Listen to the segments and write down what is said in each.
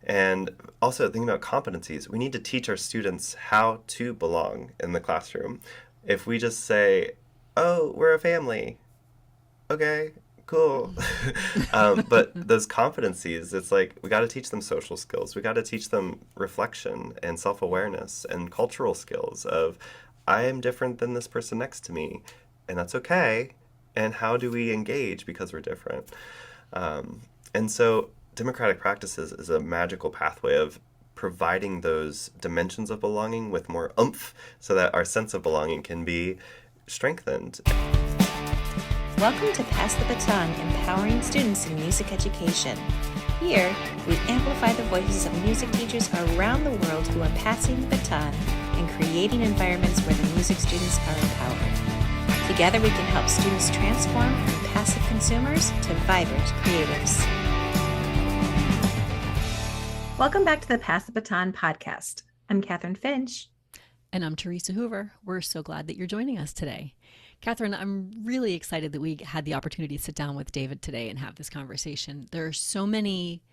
And also thinking about competencies, we need to teach our students how to belong in the classroom. If we just say, oh, we're a family, okay, cool. But those competencies, it's like we got to teach them social skills. We got to teach them reflection and self awareness and cultural skills of, I am different than this person next to me, and that's okay. And how do we engage because we're different? And so, democratic practices is a magical pathway of providing those dimensions of belonging with more oomph so that our sense of belonging can be strengthened. Welcome to Pass the Baton, Empowering Students in Music Education. Here, we amplify the voices of music teachers around the world who are passing the baton and creating environments where the music students are empowered. Together, we can help students transform from passive consumers to vibrant creatives. Welcome back to the Pass the Baton podcast. I'm Catherine Finch. And I'm Teresa Hoover. We're so glad that you're joining us today. Catherine, I'm really excited that we had the opportunity to sit down with David today and have this conversation. There are so many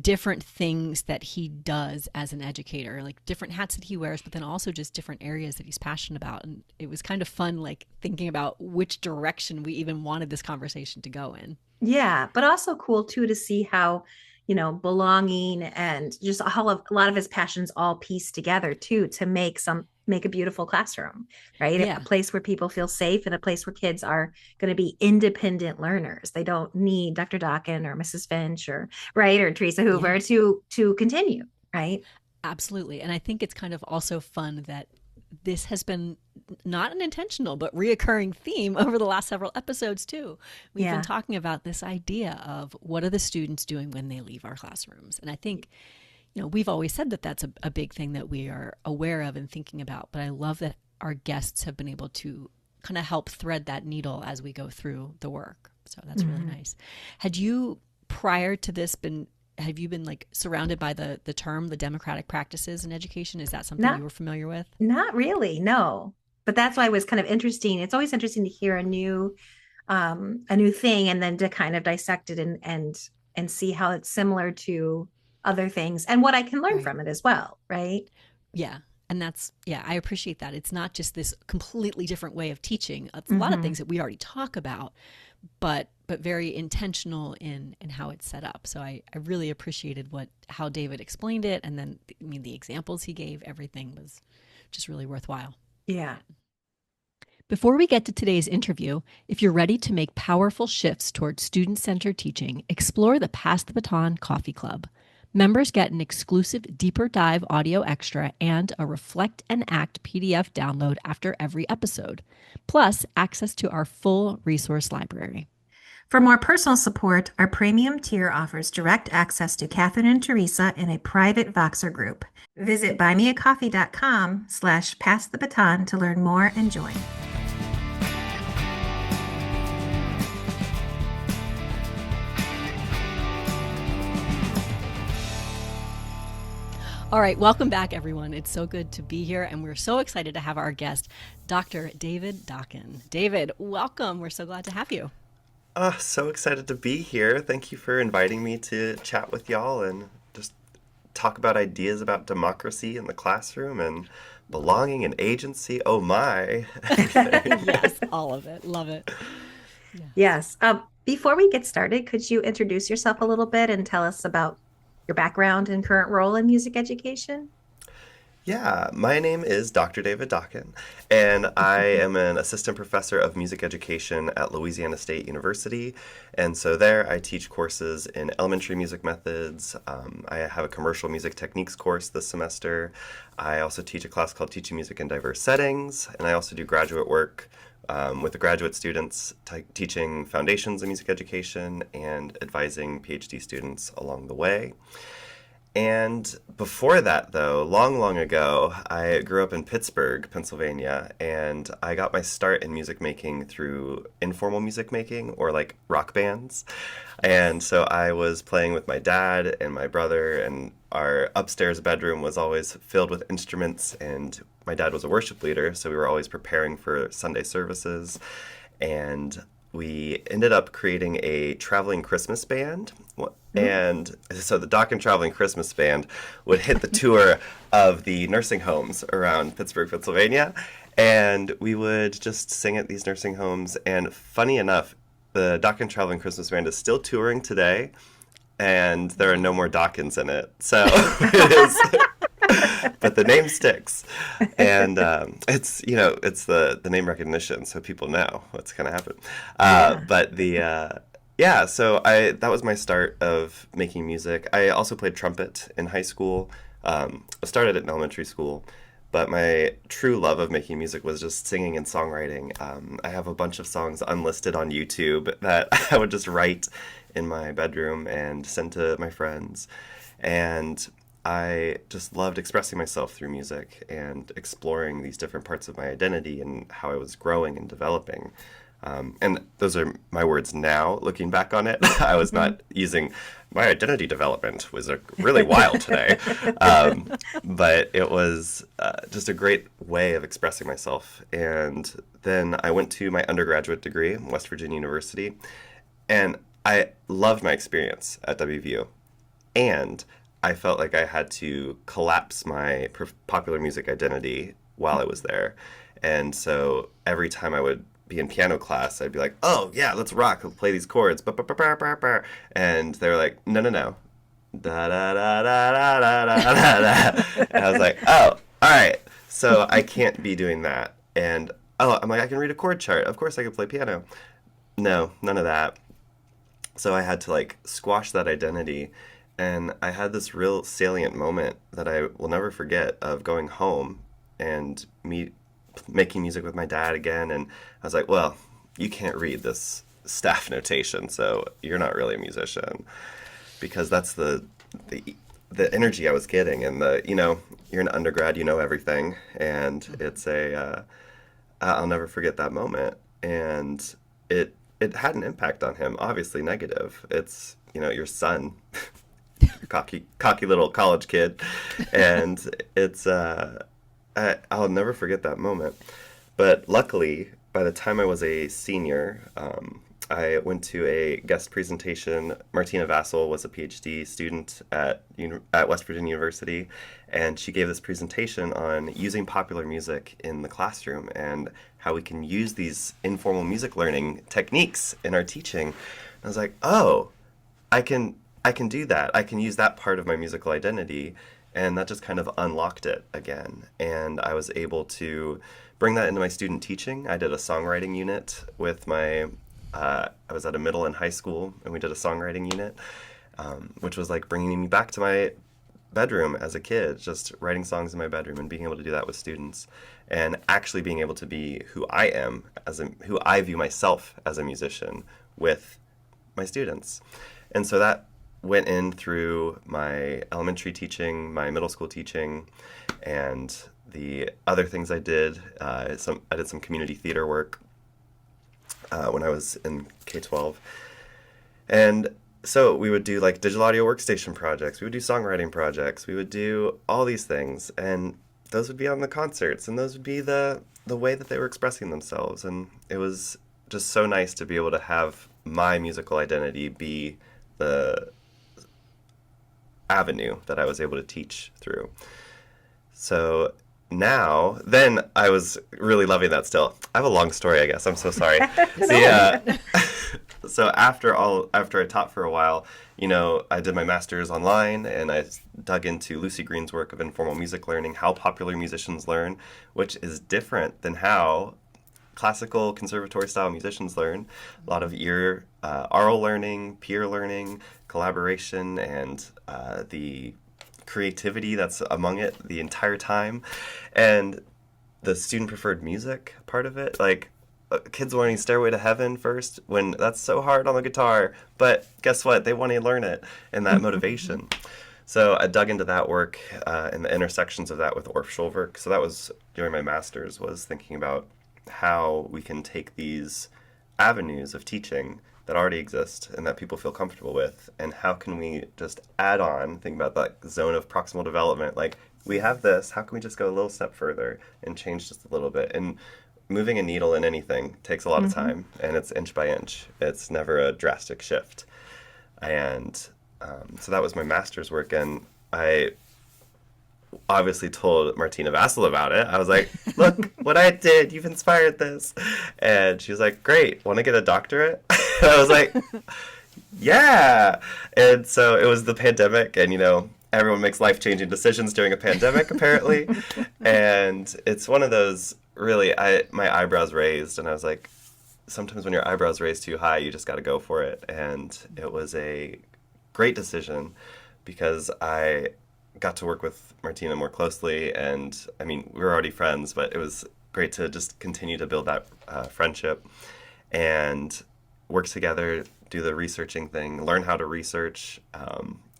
different things that he does as an educator, like different hats that he wears, but then also just different areas that he's passionate about. And it was kind of fun, like thinking about which direction we even wanted this conversation to go in. Yeah, but also cool too to see how, belonging and just a lot of his passions all pieced together too to make a beautiful classroom, right? Yeah. A place where people feel safe and a place where kids are going to be independent learners. They don't need Dr. Dockan or Mrs. Finch or Teresa Hoover to continue, right? Absolutely. And I think it's kind of also fun that this has been not an intentional but reoccurring theme over the last several episodes too. We've been talking about this idea of what are the students doing when they leave our classrooms. And I think we've always said that that's a big thing that we are aware of and thinking about, but I love that our guests have been able to kind of help thread that needle as we go through the work. So that's really nice. Had you, prior to this, have you been like surrounded by the term, the democratic practices in education? Is that something you were familiar with? Not really, no. But that's why it was kind of interesting. It's always interesting to hear a new thing and then to kind of dissect it and see how it's similar to other things and what I can learn from it as well, right? Yeah. And I appreciate that. It's not just this completely different way of teaching. It's a lot of things that we already talk about, but very intentional in how it's set up. So I really appreciated how David explained it. And then, the examples he gave, everything was just really worthwhile. Yeah. Before we get to today's interview, if you're ready to make powerful shifts towards student-centered teaching, explore the Pass the Baton Coffee Club. Members get an exclusive deeper dive audio extra and a Reflect and Act PDF download after every episode, plus access to our full resource library. For more personal support, our premium tier offers direct access to Catherine and Teresa in a private Voxer group. Visit buymeacoffee.com/passthebaton to learn more and join. All right, welcome back, everyone. It's so good to be here, and we're so excited to have our guest, Dr. David Dockan. David, welcome. We're so glad to have you. So excited to be here. Thank you for inviting me to chat with y'all and just talk about ideas about democracy in the classroom and belonging and agency. Oh my. Yes, all of it. Love it. Yeah. Yes. Before we get started, could you introduce yourself a little bit and tell us about your background and current role in music education? Yeah, my name is Dr. David Dockan, and I am an assistant professor of music education at Louisiana State University. And so there I teach courses in elementary music methods. I have a commercial music techniques course this semester. I also teach a class called Teaching Music in Diverse Settings, and I also do graduate work with the graduate students, teaching foundations in music education and advising PhD students along the way. And before that, though, long, long ago, I grew up in Pittsburgh, Pennsylvania, and I got my start in music making through informal music making or like rock bands. And so I was playing with my dad and my brother, and our upstairs bedroom was always filled with instruments, and my dad was a worship leader, so we were always preparing for Sunday services. And we ended up creating a traveling Christmas band. And so the Dockan Traveling Christmas Band would hit the tour of the nursing homes around Pittsburgh, Pennsylvania. And we would just sing at these nursing homes. And funny enough, the Dockan Traveling Christmas Band is still touring today. And there are no more Dockans in it. So it is... But the name sticks, and it's the name recognition, so people know what's going to happen. But so that was my start of making music. I also played trumpet in high school. I started in elementary school, but my true love of making music was just singing and songwriting. I have a bunch of songs unlisted on YouTube that I would just write in my bedroom and send to my friends, and I just loved expressing myself through music and exploring these different parts of my identity and how I was growing and developing. And those are my words now, looking back on it. I was not using my identity development was really wild today. But it was just a great way of expressing myself. And then I went to my undergraduate degree at West Virginia University. And I loved my experience at WVU. And I felt like I had to collapse my popular music identity while I was there. And so every time I would be in piano class, I'd be like, oh, yeah, let's rock. Let's play these chords. And they were like, no. Da, da, da, da, da, da, da, da. And I was like, oh, all right. So I can't be doing that. And, I'm like, I can read a chord chart. Of course I can play piano. No, none of that. So I had to, squash that identity. And I had this real salient moment that I will never forget of going home and me making music with my dad again. And I was like, well, you can't read this staff notation, so you're not really a musician. Because that's the energy I was getting. And you're an undergrad, you know everything. And it's I'll never forget that moment. And it had an impact on him, obviously negative. It's, your son. cocky little college kid, and it's I'll never forget that moment. But luckily, by the time I was a senior, I went to a guest presentation. Martina Vassal was a PhD student at West Virginia University, and she gave this presentation on using popular music in the classroom and how we can use these informal music learning techniques in our teaching. And I was like, oh, I can do that. I can use that part of my musical identity, and that just kind of unlocked it again. And I was able to bring that into my student teaching. I did a songwriting unit with I was at a middle and high school, and we did a songwriting unit, which was like bringing me back to my bedroom as a kid, just writing songs in my bedroom and being able to do that with students, and actually being able to be who I am, who I view myself as a musician with my students. And so that went in through my elementary teaching, my middle school teaching, and the other things I did. I did some community theater work when I was in K-12. And so we would do digital audio workstation projects. We would do songwriting projects. We would do all these things. And those would be on the concerts. And those would be the way that they were expressing themselves. And it was just so nice to be able to have my musical identity be the avenue that I was able to teach through. So then I was really loving that still. I have a long story, I guess. I'm so sorry. So after I taught for a while, I did my master's online, and I dug into Lucy Green's work of informal music learning, how popular musicians learn, which is different than how classical conservatory style musicians learn. A lot of oral learning, peer learning, collaboration, and the creativity that's among it the entire time. And the student preferred music part of it, kids learning Stairway to Heaven first, when that's so hard on the guitar, but guess what, they want to learn it, and that motivation. So I dug into that work and the intersections of that with orchestral work. So that was during my master's, was thinking about how we can take these avenues of teaching that already exist and that people feel comfortable with, and how can we just add on, think about that zone of proximal development, we have this, how can we just go a little step further and change just a little bit? And moving a needle in anything takes a lot of time, and it's inch by inch. It's never a drastic shift. And so that was my master's work, and I obviously told Martina Vassal about it. I was like, look what I did. You've inspired this. And she was like, great. Want to get a doctorate? And I was like, yeah. And so it was the pandemic, and, everyone makes life-changing decisions during a pandemic, apparently. And it's one of those, really, my eyebrows raised, and I was like, sometimes when your eyebrows raise too high, you just got to go for it. And it was a great decision because I got to work with Martina more closely, and we were already friends, but it was great to just continue to build that friendship and work together, do the researching thing, learn how to research,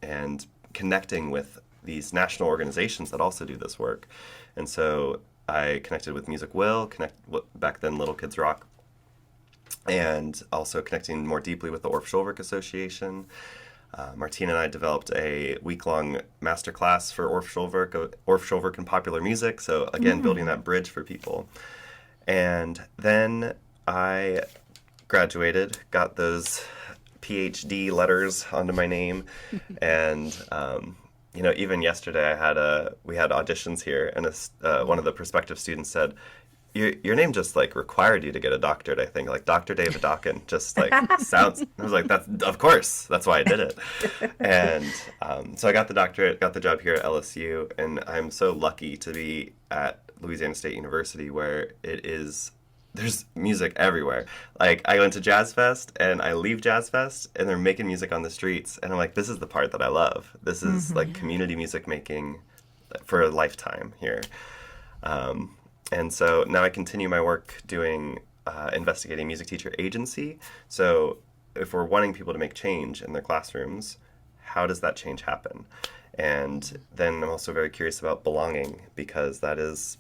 and connecting with these national organizations that also do this work. And so I connected with Music Will, back then Little Kids Rock, and also connecting more deeply with the Orff Schulwerk Association. Martina and I developed a week-long masterclass for Orff Schulwerk and popular music. So again, building that bridge for people. And then I graduated, got those PhD letters onto my name, and even yesterday we had auditions here, and one of the prospective students said, Your name just required you to get a doctorate, I think. Dr. David Dockan just sounds. I was like, of course, that's why I did it. And so I got the doctorate, got the job here at LSU, and I'm so lucky to be at Louisiana State University, where there's music everywhere. I went to Jazz Fest, and I leave Jazz Fest, and they're making music on the streets, and I'm like, this is the part that I love. This is community music making for a lifetime here. And so now I continue my work doing investigating music teacher agency. So if we're wanting people to make change in their classrooms, how does that change happen? And then I'm also very curious about belonging, because that is,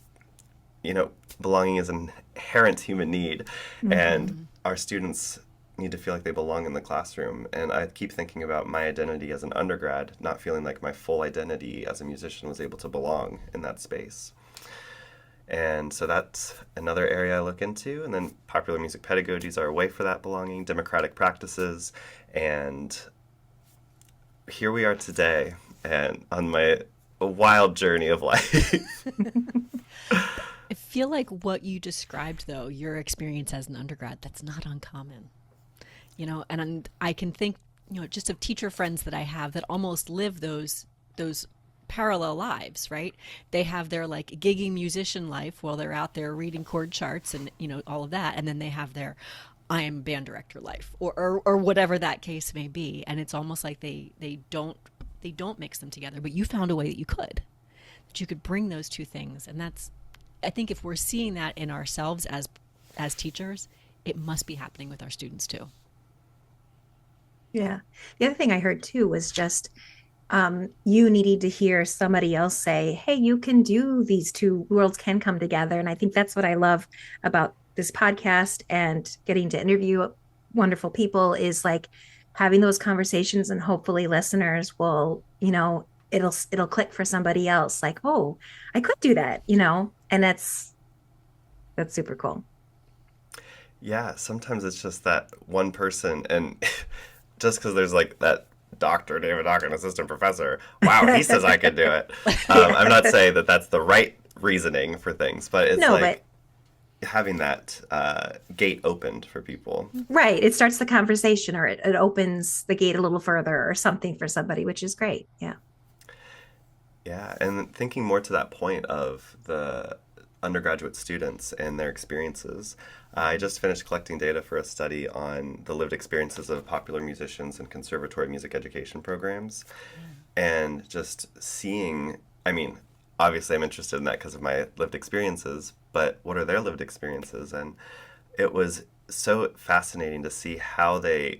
belonging is an inherent human need. And our students need to feel like they belong in the classroom. And I keep thinking about my identity as an undergrad, not feeling like my full identity as a musician was able to belong in that space. And so that's another area I look into. And then popular music pedagogies are a way for that belonging, democratic practices. And here we are today, and on my wild journey of life. I feel like what you described, though, your experience as an undergrad, that's not uncommon. And I can think, just of teacher friends that I have that almost live those parallel lives, right? They have their gigging musician life while they're out there reading chord charts and all of that, and then they have their I am band director life, or whatever that case may be. And it's almost like they don't mix them together. But you found a way that you could bring those two things, and that's, I think, if we're seeing that in ourselves as teachers, it must be happening with our students too. Yeah. The other thing I heard too was just you needing to hear somebody else say, hey, you can do, these two worlds can come together. And I think that's what I love about this podcast and getting to interview wonderful people, is having those conversations, and hopefully listeners will, it'll click for somebody else. Oh, I could do that, and that's super cool. Yeah. Sometimes it's just that one person, and just because there's that Dr. David Dockan, assistant professor. Wow, he says I could do it. I'm not saying that that's the right reasoning for things, but it's having that gate opened for people. Right. It starts the conversation, or it opens the gate a little further or something for somebody, which is great. Yeah. Yeah. And thinking more to that point of the undergraduate students and their experiences, I just finished collecting data for a study on the lived experiences of popular musicians in conservatory music education programs. And just seeing, obviously I'm interested in that because of my lived experiences, but what are their lived experiences? And it was so fascinating to see how they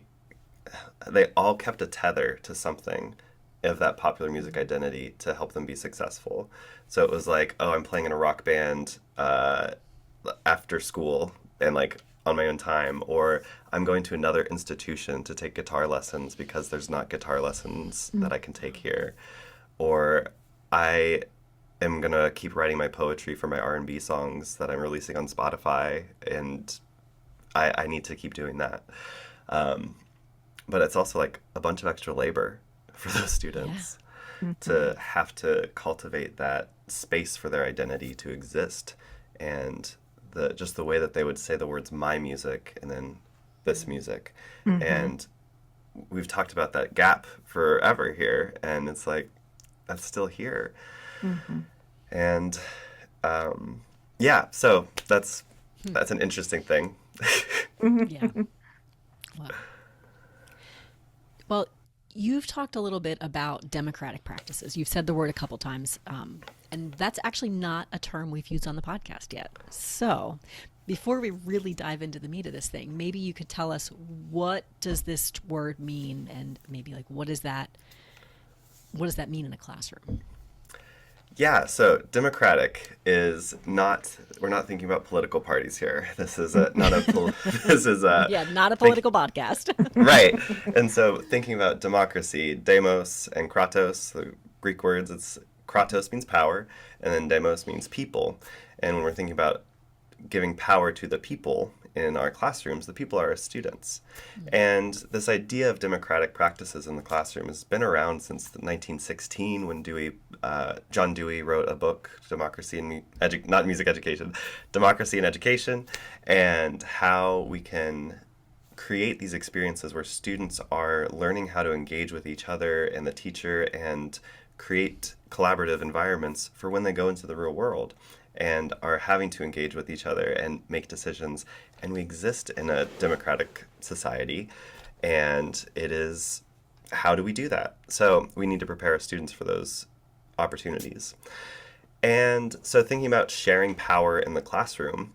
all kept a tether to something of that popular music identity to help them be successful. So it was I'm playing in a rock band after school and on my own time, or I'm going to another institution to take guitar lessons because there's not guitar lessons that I can take here, or I am going to keep writing my poetry for my R&B songs that I'm releasing on Spotify, and I need to keep doing that. But it's also like a bunch of extra labor for those students to have to cultivate that space for their identity to exist, and just the way that they would say the words "my music" and then "this music," and we've talked about that gap forever here, and it's like that's still here, and yeah, so that's an interesting thing. Yeah. Wow. Well, you've talked a little bit about democratic practices. You've said the word a couple times, and that's actually not a term we've used on the podcast yet. So before we really dive into the meat of this thing, maybe you could tell us, what does this word mean, and maybe like what does that mean in a classroom? Yeah, so democratic is not, we're not thinking about political parties here. This is not a political podcast. Right. And so thinking about democracy, demos and kratos, the Greek words, it's kratos means power, and then demos means people. And when we're thinking about giving power to the people in our classrooms, the people are our students. And this idea of democratic practices in the classroom has been around since 1916, when John Dewey wrote a book, Democracy in not Music Education, Democracy in Education, and how we can create these experiences where students are learning how to engage with each other and the teacher and create collaborative environments for when they go into the real world and are having to engage with each other and make decisions. And we exist in a democratic society, and it is, how do we do that? So we need to prepare our students for those opportunities. And so thinking about sharing power in the classroom,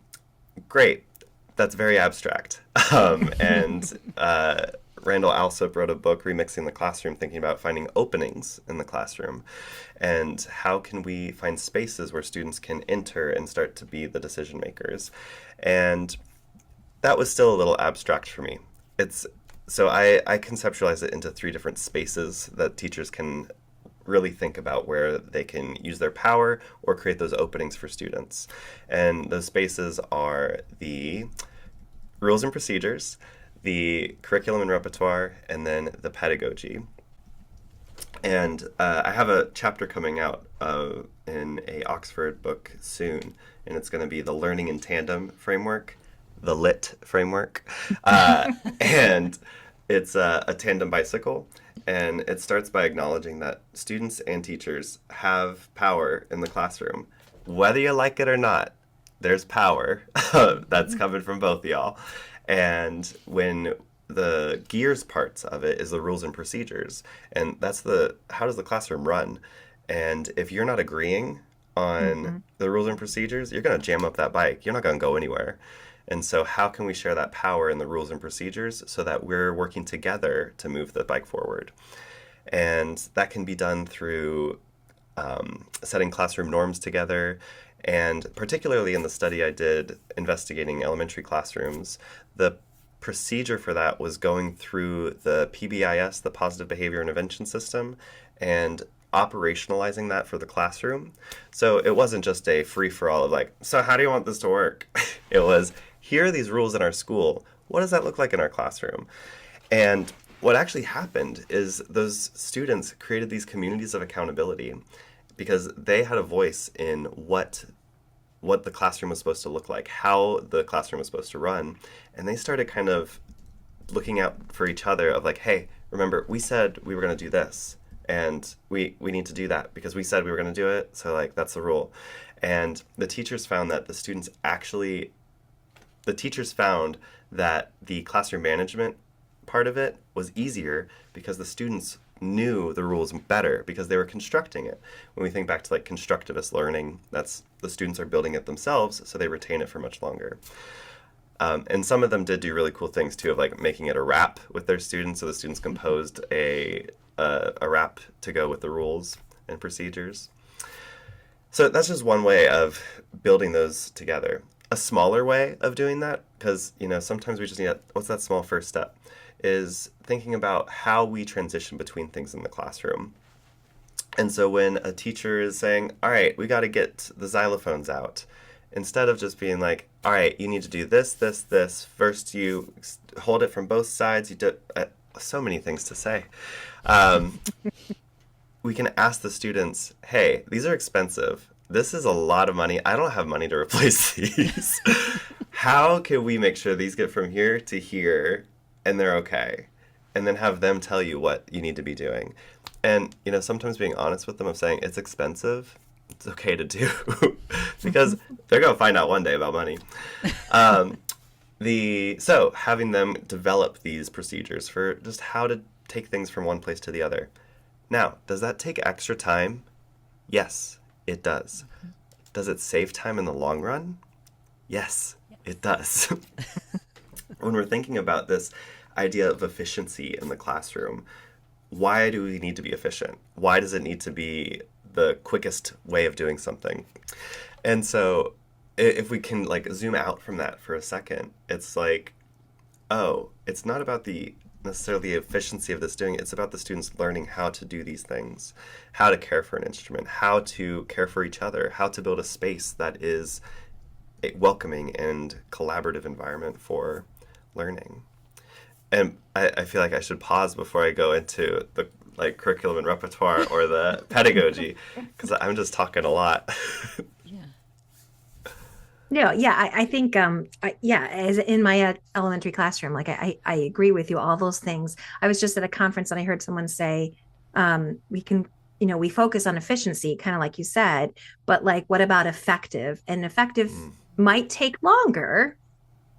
great. That's very abstract. And Randall Alsop wrote a book, Remixing the Classroom, thinking about finding openings in the classroom and how can we find spaces where students can enter and start to be the decision makers. And that was still a little abstract for me. So I conceptualize it into 3 different spaces that teachers can really think about, where they can use their power or create those openings for students. And those spaces are the rules and procedures, the curriculum and repertoire, and then the pedagogy. And I have a chapter coming out in a Oxford book soon, and it's going to be the Learning in Tandem framework, the LIT framework. And it's a tandem bicycle, and it starts by acknowledging that students and teachers have power in the classroom. Whether you like it or not, there's power that's coming from both of y'all. And when the gears parts of it is the rules and procedures, and that's how does the classroom run? And if you're not agreeing on the rules and procedures, you're going to jam up that bike. You're not going to go anywhere. And so how can we share that power in the rules and procedures so that we're working together to move the bike forward? And that can be done through setting classroom norms together. And particularly in the study I did investigating elementary classrooms, the procedure for that was going through the PBIS, the Positive Behavior Intervention System, and operationalizing that for the classroom. So it wasn't just a free-for-all of like, so how do you want this to work? It was, here are these rules in our school. What does that look like in our classroom? And what actually happened is those students created these communities of accountability because they had a voice in what the classroom was supposed to look like, how the classroom was supposed to run. And they started kind of looking out for each other of like, hey, remember, we said we were going to do this, and we need to do that because we said we were going to do it, so like that's the rule. And the teachers found that the classroom management part of it was easier because the students knew the rules better because they were constructing it. When we think back to like constructivist learning, that's the students are building it themselves, so they retain it for much longer. And some of them did do really cool things too, of like making it a rap with their students, so the students composed a rap to go with the rules and procedures. So that's just one way of building those together. A smaller way of doing that, because sometimes we just need what's that small first step, is thinking about how we transition between things in the classroom. And so when a teacher is saying, all right, we got to get the xylophones out, instead of just being like, all right, you need to do this, this, this. First, you hold it from both sides. You do so many things to say. We can ask the students, hey, these are expensive. This is a lot of money. I don't have money to replace these. How can we make sure these get from here to here and they're okay? And then have them tell you what you need to be doing. And, sometimes being honest with them of saying it's expensive, it's okay to do because they're going to find out one day about money. So having them develop these procedures for just how to take things from one place to the other. Now, does that take extra time? Yes, it does. Does it save time in the long run? Yes, it does. When we're thinking about this idea of efficiency in the classroom, why do we need to be efficient? Why does it need to be the quickest way of doing something? And so if we can zoom out from that for a second, it's like, oh, it's not about necessarily the efficiency of this doing it. It's about the students learning how to do these things, how to care for an instrument, how to care for each other, how to build a space that is a welcoming and collaborative environment for learning. And I feel like I should pause before I go into the curriculum and repertoire or the pedagogy, because I'm just talking a lot. I think, as in my elementary classroom, I agree with you, all those things. I was just at a conference and I heard someone say, we focus on efficiency, kind of like you said, but what about effective? And effective might take longer,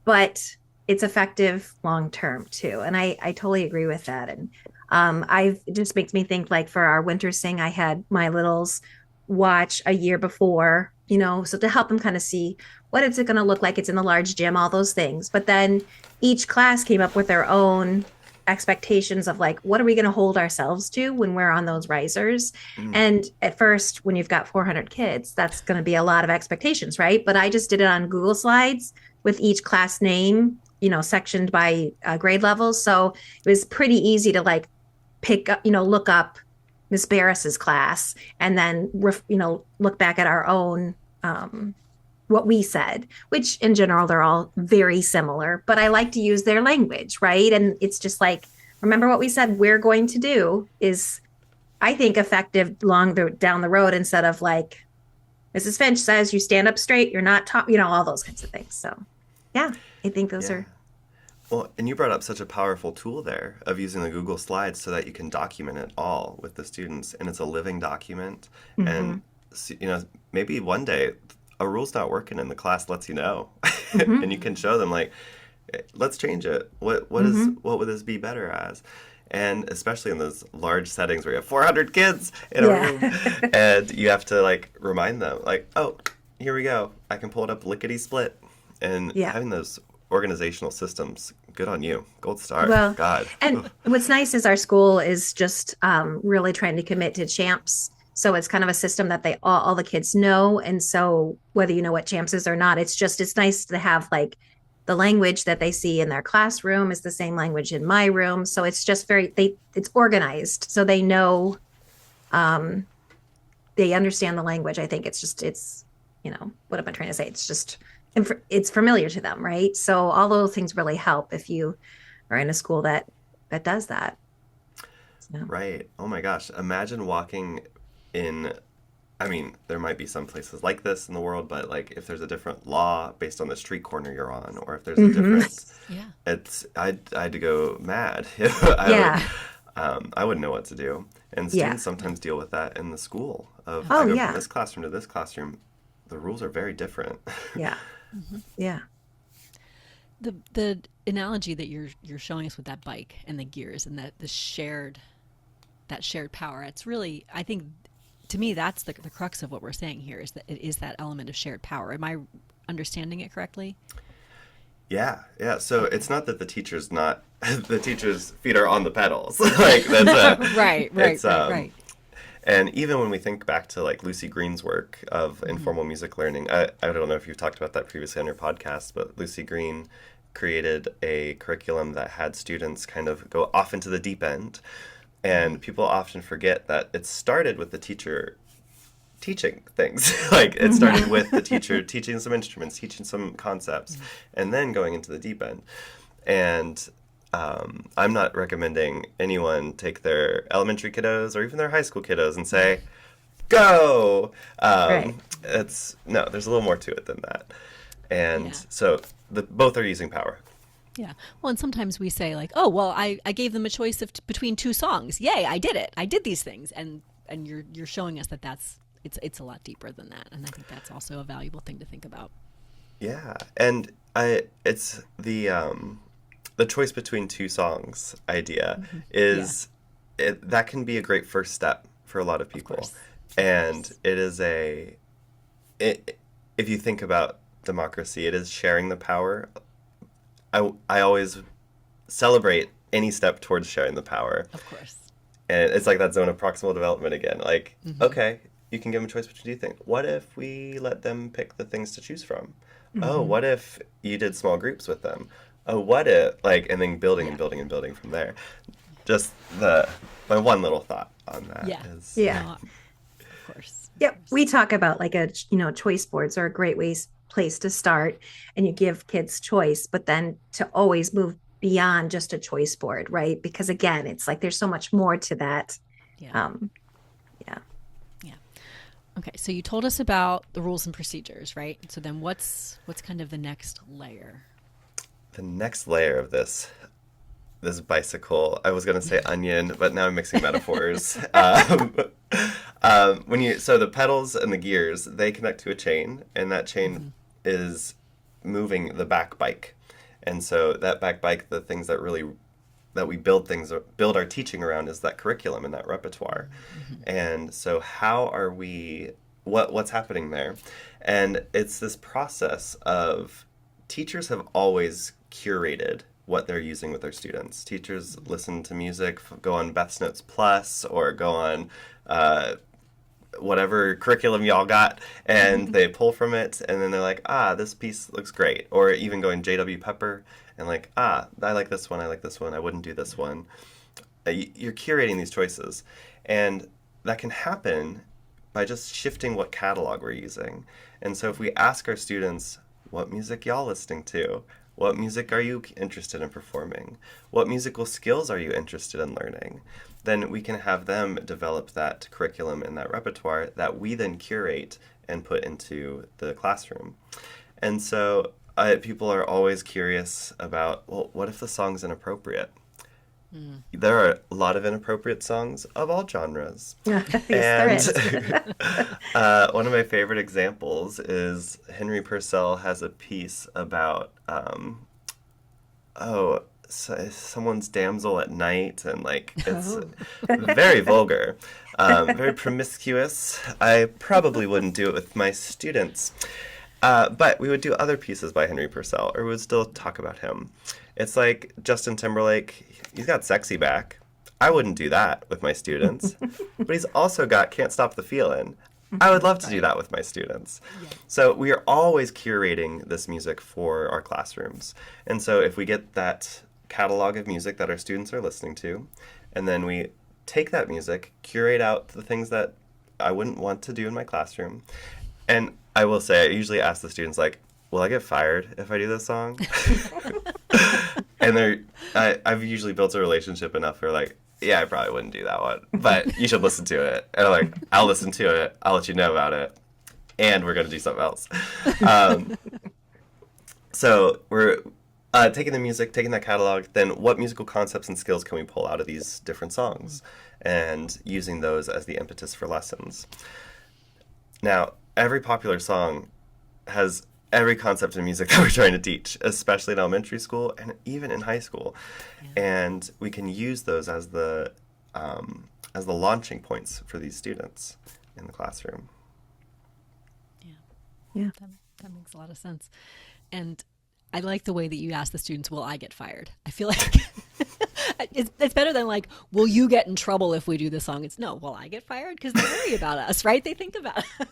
but it's effective long-term too. And I totally agree with that. And it just makes me think for our winter sing, I had my littles watch a year before, so to help them kind of see what is it going to look like. It's in the large gym, all those things. But then each class came up with their own expectations of what are we going to hold ourselves to when we're on those risers. And at first, when you've got 400 kids, that's going to be a lot of expectations, right? But I just did it on Google Slides with each class name, sectioned by grade levels. So it was pretty easy to pick up, look up Miss Barris's class and then, look back at our own, what we said, which in general, they're all very similar, but I like to use their language, right? And it's just remember what we said we're going to do is, I think, effective down the road, instead of Mrs. Finch says, you stand up straight, you're not top, all those kinds of things. So yeah, I think those are. Well, and you brought up such a powerful tool there of using the Google Slides so that you can document it all with the students, and it's a living document. And maybe one day a rule's not working and the class lets you know, and you can show them let's change it. What would this be better as? And especially in those large settings where you have 400 kids in a room, and you have to remind them oh, here we go. I can pull it up lickety split, and having those organizational systems, good on you. Gold star. Well, God. And what's nice is our school is just really trying to commit to CHAMPS. So it's kind of a system that all the kids know. And so whether you know what CHAMPS is or not, it's nice to have the language that they see in their classroom is the same language in my room. So it's just it's organized. So they know, they understand the language. I think it's what am I trying to say? It's familiar to them, right? So all those things really help if you are in a school that does that. So. Right. Oh my gosh. Imagine walking in, there might be some places like this in the world, but if there's a different law based on the street corner you're on, or if there's a different, I had to go mad. I wouldn't know what to do. And students sometimes deal with that in the school of, I go from this classroom to this classroom. The rules are very different. Yeah. Yeah. The analogy that you're showing us with that bike and the gears and that shared power, it's really, I think, to me, that's the crux of what we're saying here, is that it is that element of shared power. Am I understanding it correctly? Yeah. So it's not that the teacher's feet are on the pedals. That's right. And even when we think back to Lucy Green's work of informal music learning, I don't know if you've talked about that previously on your podcast, but Lucy Green created a curriculum that had students kind of go off into the deep end And people often forget that it started with the teacher teaching things. Like it started with the teacher teaching some instruments, teaching some concepts, and then going into the deep end. And I'm not recommending anyone take their elementary kiddos or even their high school kiddos and say, go! Right. There's a little more to it than that. And so both are using power. Yeah. Well, and sometimes we say like, oh, well, I gave them a choice of between two songs. Yay, I did it. I did these things. And you're showing us that it's a lot deeper than that. And I think that's also a valuable thing to think about. Yeah. And it's the choice between two songs idea is that can be a great first step for a lot of people. And it is if you think about democracy, it is sharing the power. I always celebrate any step towards sharing the power. Of course. And it's like that zone of proximal development again. Like, okay, you can give them a choice between two things. What if we let them pick the things to choose from? Oh, what if you did small groups with them? Oh, what if, and then building and building and building from there. Just my one little thought on that is. Yeah. No, of course. Yep. We talk about choice boards are a great place to start, and you give kids choice, but then to always move beyond just a choice board, right? Because again, it's like there's so much more to that. Yeah. Okay, so you told us about the rules and procedures, right? So then what's kind of the next layer? The next layer of this bicycle, I was going to say onion, but now I'm mixing metaphors. So the pedals and the gears, they connect to a chain, and that chain is moving the back bike. And so that back bike, the things that we build our teaching around is that curriculum and that repertoire. And so how are we, what's happening there? And it's this process of teachers have always curated what they're using with their students. Teachers listen to music, go on Beth's Notes Plus, or go on whatever curriculum y'all got, and they pull from it, and then they're like, this piece looks great. Or even going J.W. Pepper, and like, I like this one, I wouldn't do this one. You're curating these choices. And that can happen by just shifting what catalog we're using. And so if we ask our students, what music y'all listening to? What music are you interested in performing? What musical skills are you interested in learning? Then we can have them develop that curriculum and that repertoire that we then curate and put into the classroom. And so people are always curious about, well, what if the song's inappropriate? There are a lot of inappropriate songs of all genres. Yes, and one of my favorite examples is Henry Purcell has a piece about someone's damsel at night, and it's very vulgar, very promiscuous. I probably wouldn't do it with my students. But we would do other pieces by Henry Purcell, or we would still talk about him. It's like Justin Timberlake, he's got Sexy Back. I wouldn't do that with my students. But he's also got Can't Stop the Feelin'. I would love to do that with my students. Yeah. So we are always curating this music for our classrooms. And so if we get that catalog of music that our students are listening to, and then we take that music, curate out the things that I wouldn't want to do in my classroom. And I will say, I usually ask the students, will I get fired if I do this song? And I've usually built a relationship enough where yeah, I probably wouldn't do that one, but you should listen to it. And I'm I'll listen to it. I'll let you know about it. And we're going to do something else. So we're taking the music, taking that catalog, then what musical concepts and skills can we pull out of these different songs? And using those as the impetus for lessons. Now, every popular song has every concept of music that we're trying to teach, especially in elementary school and even in high school. Yeah. And we can use those as the launching points for these students in the classroom. Yeah. That makes a lot of sense. And I like the way that you ask the students, will I get fired? I feel like it's better than will you get in trouble if we do this song? It's no, will I get fired? Because they worry about us, right? They think about it.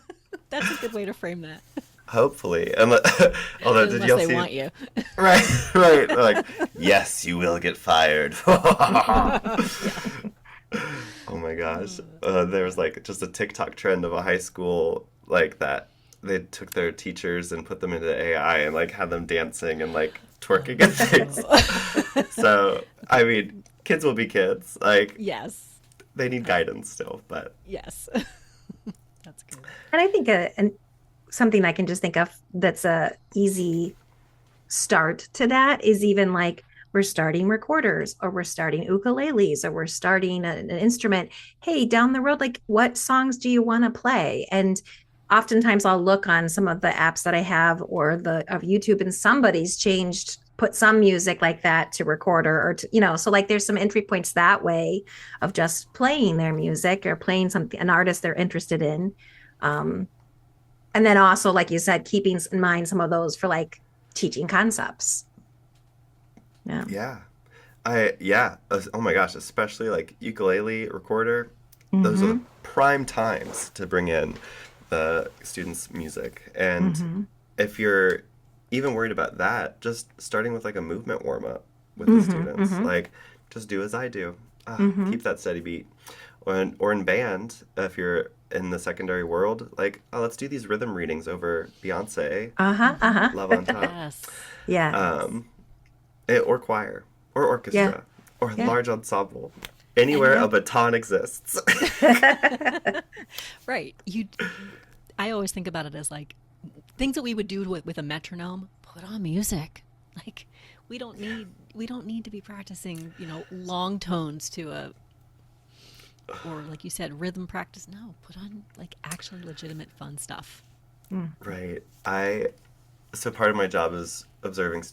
That's a good way to frame that. Hopefully. Although, did y'all see? They want you. Right. They're yes, you will get fired. gosh. There was like just a TikTok trend of a high school like that. They took their teachers and put them into AI and like had them dancing and like twerking and things. So, I mean, kids will be kids. Like, Yes. they need guidance still, but Yes. That's good. And I think something I can just think of that's a easy start to that is even like we're starting recorders or we're starting ukuleles or we're starting an instrument. Hey, down the road, like what songs do you want to play? And oftentimes I'll look on some of the apps that I have or of YouTube and somebody's put some music like that to recorder or to, so like there's some entry points that way of just playing their music or playing an artist they're interested in. And then also, like you said, keeping in mind some of those for like teaching concepts. Yeah. Oh my gosh, especially like ukulele recorder. Those are the prime times to bring in the students' music. And if you're even worried about that, just starting with like a movement warm up with the students, like just do as I do. Keep that steady beat. Or in band, if you're in the secondary world, like, let's do these rhythm readings over Beyonce. Love on Top. Yes. Yeah. Or choir, or orchestra, or large ensemble. Anywhere a baton exists. Right. I always think about it as like things that we would do with a metronome. Put on music. Like we don't need to be practicing, long tones or like you said, rhythm practice. No, put on like actually legitimate fun stuff. Right. So part of my job is observing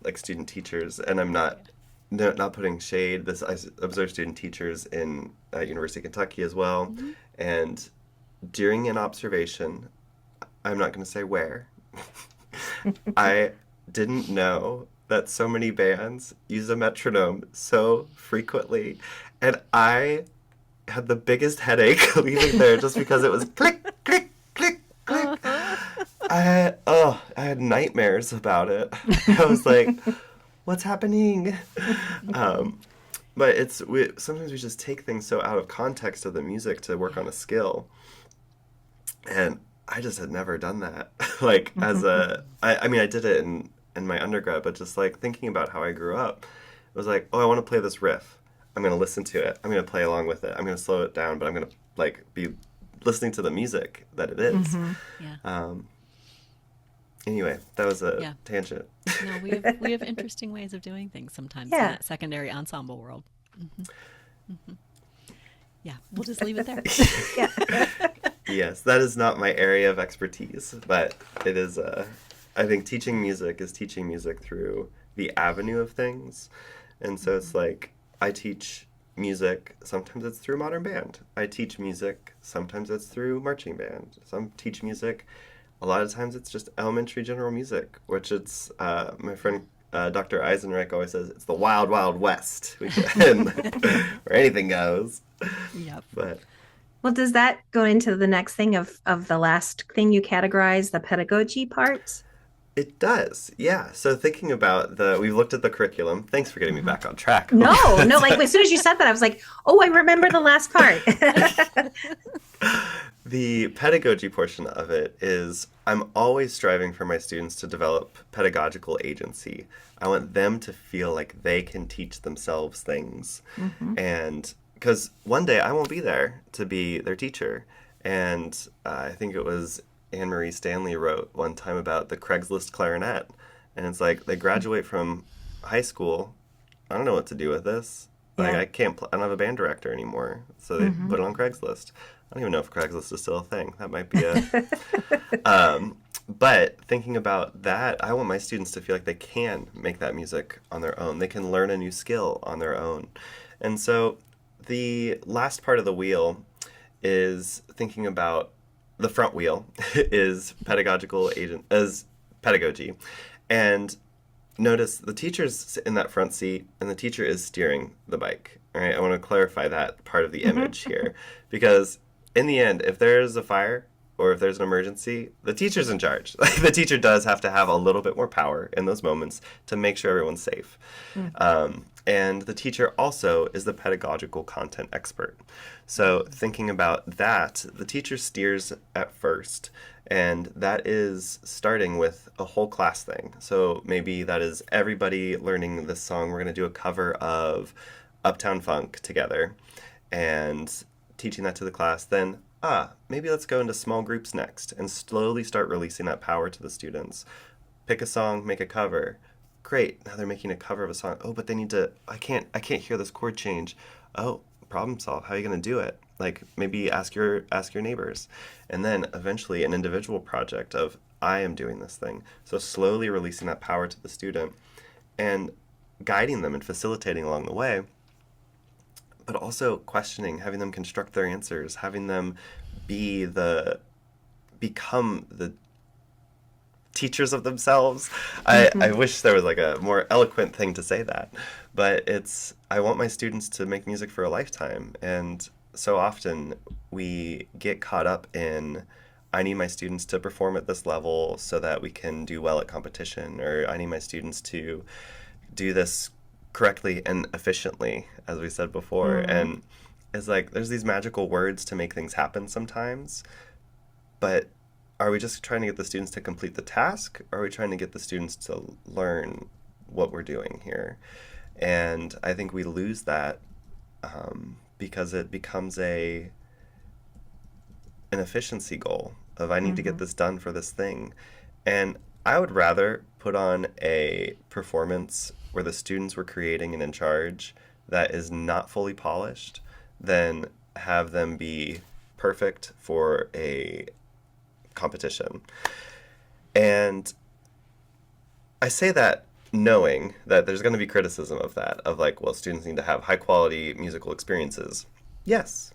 like student teachers, and I'm not putting shade. I observe student teachers in University of Kentucky as well, and during an observation, I'm not going to say where, I didn't know that so many bands use a metronome so frequently, and I had the biggest headache leaving there just because it was click, click, click, click. I had nightmares about it. I was like, what's happening? But sometimes we just take things so out of context of the music to work on a skill. And I just had never done that. Like I mean, I did it in my undergrad, but just like thinking about how I grew up, it was like, I want to play this riff. I'm going to listen to it. I'm going to play along with it. I'm going to slow it down, but I'm going to like be listening to the music that it is. Yeah. Anyway, that was a tangent. No, we have interesting ways of doing things sometimes in that secondary ensemble world. Yeah, we'll just leave it there. Yes, that is not my area of expertise, but it is. I think teaching music is teaching music through the avenue of things, and so it's like I teach music. Sometimes it's through modern band. I teach music. Sometimes it's through marching band. Some teach music. A lot of times it's just elementary general music, which it's, my friend Dr. Eisenreich always says, it's the wild, wild west, where anything goes. Yep. Well, does that go into the next thing of the last thing you categorize, the pedagogy part? It does, yeah. So thinking about we've looked at the curriculum. Thanks for getting me back on track. No, like as soon as you said that, I was like, I remember the last part. The pedagogy portion of it is I'm always striving for my students to develop pedagogical agency. I want them to feel like they can teach themselves things. And because one day I won't be there to be their teacher. And I think it was Anne Marie Stanley wrote one time about the Craigslist clarinet. And it's like they graduate from high school. I don't know what to do with this. Like I don't have a band director anymore. So they put it on Craigslist. I don't even know if Craigslist is still a thing. That might be but thinking about that, I want my students to feel like they can make that music on their own. They can learn a new skill on their own. And so the last part of the wheel is thinking about the front wheel is pedagogy. And notice the teacher's in that front seat and the teacher is steering the bike. All right, I want to clarify that part of the image here because in the end, if there's a fire or if there's an emergency, the teacher's in charge. Like the teacher does have to have a little bit more power in those moments to make sure everyone's safe. And the teacher also is the pedagogical content expert. So thinking about that, the teacher steers at first, and that is starting with a whole class thing. So maybe that is everybody learning this song. We're going to do a cover of Uptown Funk together and teaching that to the class. Then, maybe let's go into small groups next and slowly start releasing that power to the students. Pick a song, make a cover. Great, now they're making a cover of a song. Oh, but they need to, I can't hear this chord change. Oh, problem solve. How are you going to do it? Like maybe ask your neighbors. And then eventually an individual project of I am doing this thing. So slowly releasing that power to the student and guiding them and facilitating along the way, but also questioning, having them construct their answers, having them become the teachers of themselves. I wish there was like a more eloquent thing to say that, but I want my students to make music for a lifetime. And so often we get caught up in, I need my students to perform at this level so that we can do well at competition, or I need my students to do this correctly and efficiently, as we said before. And it's like there's these magical words to make things happen sometimes, but are we just trying to get the students to complete the task, or are we trying to get the students to learn what we're doing here? And I think we lose that because it becomes an efficiency goal of I need to get this done for this thing. And I would rather put on a performance where the students were creating and in charge that is not fully polished than have them be perfect for a competition. And I say that knowing that there's going to be criticism of that, of like, well, students need to have high quality musical experiences. Yes,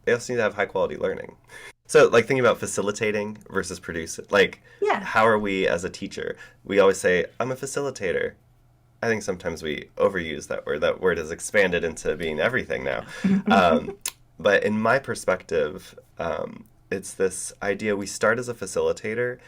they also need to have high quality learning. So like thinking about facilitating versus producing, like how are we as a teacher? We always say, I'm a facilitator. I think sometimes we overuse that word. That word has expanded into being everything now. But in my perspective, it's this idea we start as a facilitator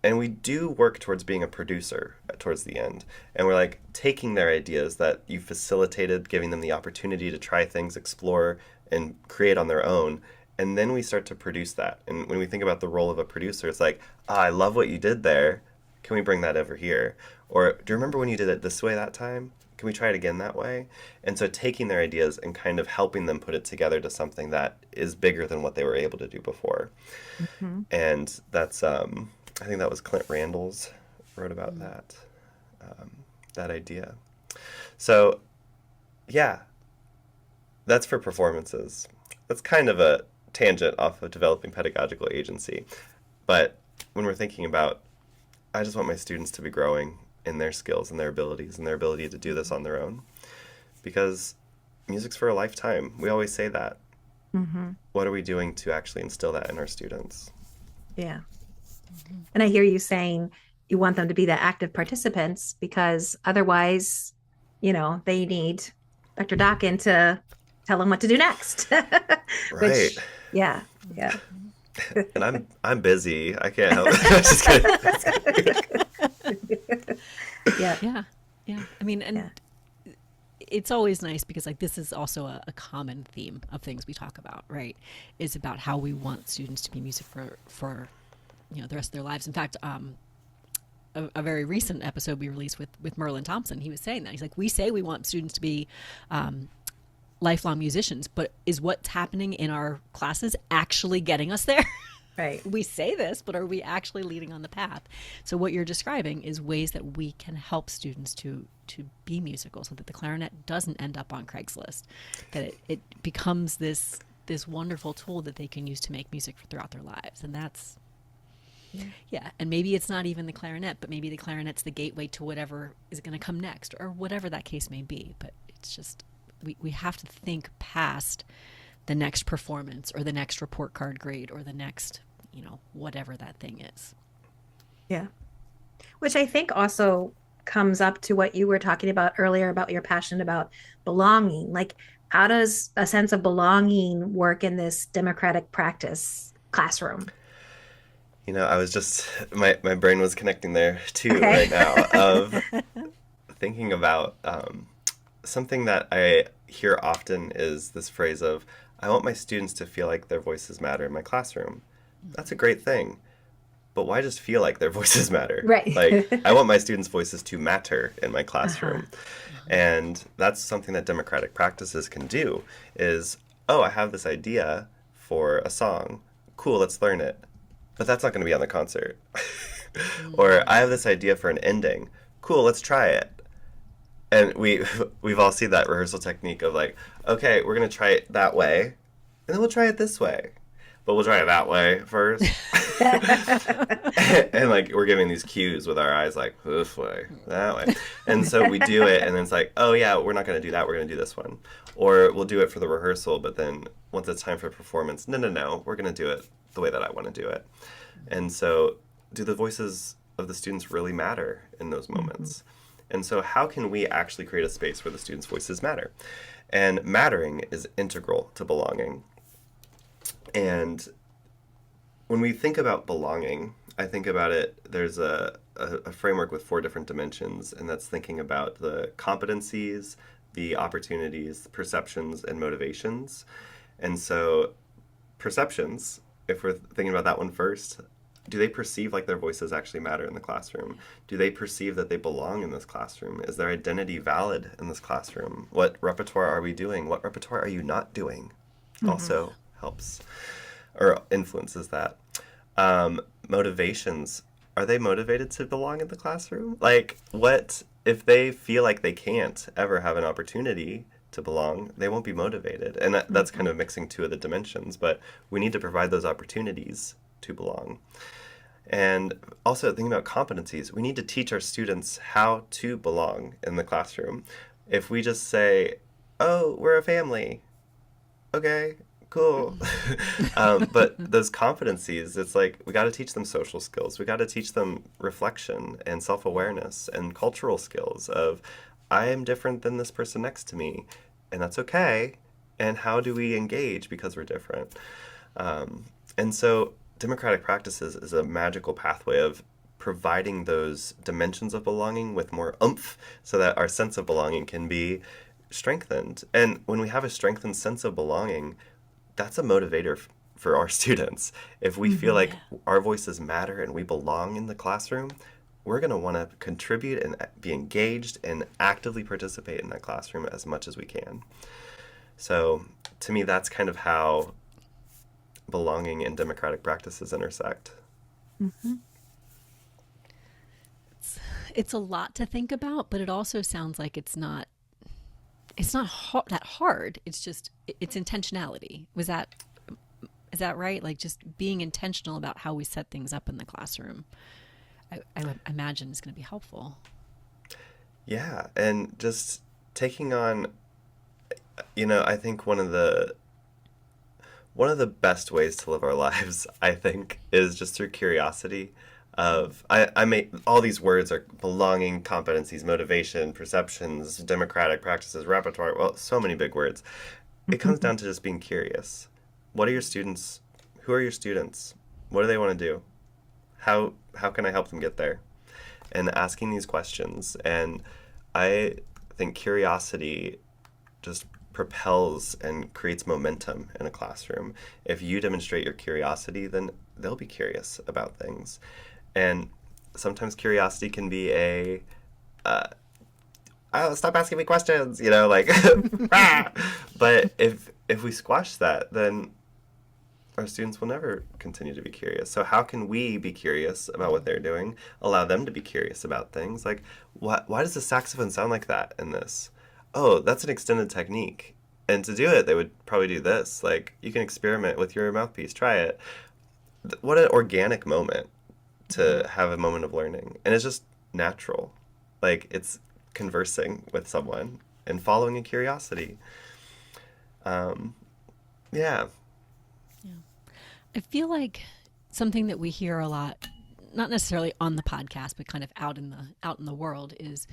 and we do work towards being a producer towards the end. And we're like taking their ideas that you facilitated, giving them the opportunity to try things, explore, and create on their own. And then we start to produce that. And when we think about the role of a producer, it's like, I love what you did there. Can we bring that over here? Or do you remember when you did it this way that time? Can we try it again that way? And so taking their ideas and kind of helping them put it together to something that is bigger than what they were able to do before. And that's, I think that was Clint Randall's wrote about that idea. So, yeah, that's for performances. That's kind of a tangent off of developing pedagogical agency. But when we're thinking about, I just want my students to be growing in their skills and their abilities and their ability to do this on their own. Because music's for a lifetime. We always say that. What are we doing to actually instill that in our students? Yeah. And I hear you saying you want them to be the active participants because otherwise, they need Dr. Dockan to tell them what to do next. Right. Yeah. And I'm busy. I can't help it. Just kidding. Yeah. I mean, and it's always nice because like this is also a common theme of things we talk about, right? Is about how we want students to be music for the rest of their lives. In fact, a very recent episode we released with Merlin Thompson, he was saying that. He's like, we say we want students to be lifelong musicians, but is what's happening in our classes actually getting us there? Right. We say this, but are we actually leading on the path? So what you're describing is ways that we can help students to be musical so that the clarinet doesn't end up on Craigslist, that it becomes this wonderful tool that they can use to make music throughout their lives. And that's, and maybe it's not even the clarinet, but maybe the clarinet's the gateway to whatever is going to come next or whatever that case may be. But it's just, we have to think past the next performance or the next report card grade or the next, whatever that thing is. Yeah. Which I think also comes up to what you were talking about earlier about your passion about belonging. Like, how does a sense of belonging work in this democratic practice classroom? I was just, my brain was connecting there too Okay. right now of thinking about something that I hear often is this phrase of, I want my students to feel like their voices matter in my classroom. That's a great thing. But why just feel like their voices matter? Right. Like, I want my students' voices to matter in my Uh-huh. classroom. And that's something that democratic practices can do is, oh, I have this idea for a song. Cool, let's learn it. But that's not going to be on the concert. Or I have this idea for an ending. Cool, let's try it. And we've all seen that rehearsal technique of like, okay, we're going to try it that way, and then we'll try it this way. But we'll try it that way first. And like we're giving these cues with our eyes like this way, that way. And so we do it and then it's like, oh yeah, we're not going to do that, we're going to do this one. Or we'll do it for the rehearsal, but then once it's time for performance, no, we're going to do it the way that I want to do it. And so do the voices of the students really matter in those moments? And so how can we actually create a space where the students' voices matter? And mattering is integral to belonging. And when we think about belonging, I think about it, there's a framework with 4 different dimensions, and that's thinking about the competencies, the opportunities, perceptions, and motivations. And so perceptions, if we're thinking about that one first, do they perceive like their voices actually matter in the classroom? Do they perceive that they belong in this classroom? Is their identity valid in this classroom? What repertoire are we doing? What repertoire are you not doing? Also helps or influences that. Motivations, are they motivated to belong in the classroom? Like, what if they feel like they can't ever have an opportunity to belong, they won't be motivated. And that's kind of mixing 2 of the dimensions, but we need to provide those opportunities to belong. And also thinking about competencies, we need to teach our students how to belong in the classroom. If we just say, oh, we're a family, okay, cool. But those competencies, it's like we got to teach them social skills. We got to teach them reflection and self-awareness and cultural skills of, I am different than this person next to me, and that's okay. And how do we engage because we're different? And so democratic practices is a magical pathway of providing those dimensions of belonging with more oomph so that our sense of belonging can be strengthened. And when we have a strengthened sense of belonging, that's a motivator for our students. If we feel like our voices matter and we belong in the classroom, we're going to want to contribute and be engaged and actively participate in that classroom as much as we can. So to me, that's kind of how belonging and democratic practices intersect. It's a lot to think about, but it also sounds like it's not that hard. It's just it's intentionality. Is that right? Like just being intentional about how we set things up in the classroom. I would imagine is going to be helpful. Yeah, and just taking on, I think one of the best ways to live our lives, I think, is just through curiosity. I made all these words are belonging, competencies, motivation, perceptions, democratic practices, repertoire. Well, so many big words. It comes down to just being curious. What are your students? Who are your students? What do they want to do? How can I help them get there? And asking these questions. And I think curiosity just propels and creates momentum in a classroom. If you demonstrate your curiosity, then they'll be curious about things. And sometimes curiosity can be oh, stop asking me questions, like, ah! But if we squash that, then our students will never continue to be curious. So how can we be curious about what they're doing, allow them to be curious about things? Like, why does the saxophone sound like that in this? Oh, that's an extended technique. And to do it, they would probably do this. Like, you can experiment with your mouthpiece. Try it. What an organic moment to have a moment of learning. And it's just natural. Like, it's conversing with someone and following a curiosity. Yeah. I feel like something that we hear a lot, not necessarily on the podcast, but kind of out in the world, is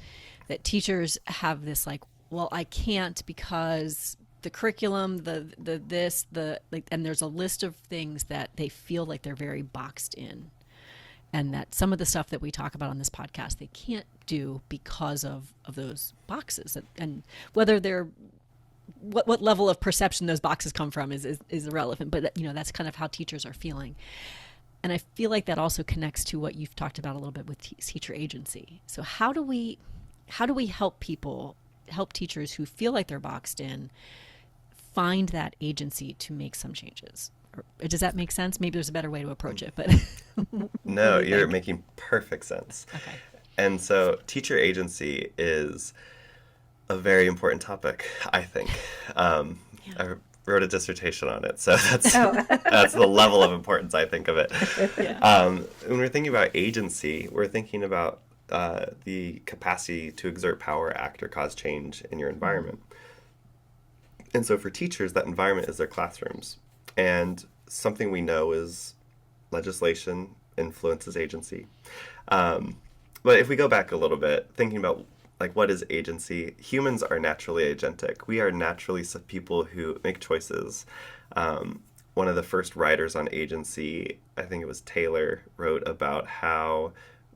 that teachers have this like, well, I can't because the curriculum, the this, the like, and there's a list of things that they feel like they're very boxed in. and that some of the stuff that we talk about on this podcast they can't do because of those boxes, and whether they're what level of perception those boxes come from is irrelevant, but that's kind of how teachers are feeling. And I feel like that also connects to what you've talked about a little bit with teacher agency. So how do we help teachers who feel like they're boxed in find that agency to make some changes? Or does that make sense? Maybe there's a better way to approach it, but no, you're making perfect sense. Okay. And so teacher agency is a very important topic, I think. I wrote a dissertation on it, so that's the level of importance I think of it. Yeah. When we're thinking about agency, we're thinking about the capacity to exert power, act, or cause change in your environment. And so for teachers, that environment is their classrooms. And something we know is legislation influences agency. But if we go back a little bit, thinking about what is agency? Humans are naturally agentic. We are naturally people who make choices. One of the first writers on agency, I think it was Taylor, wrote about how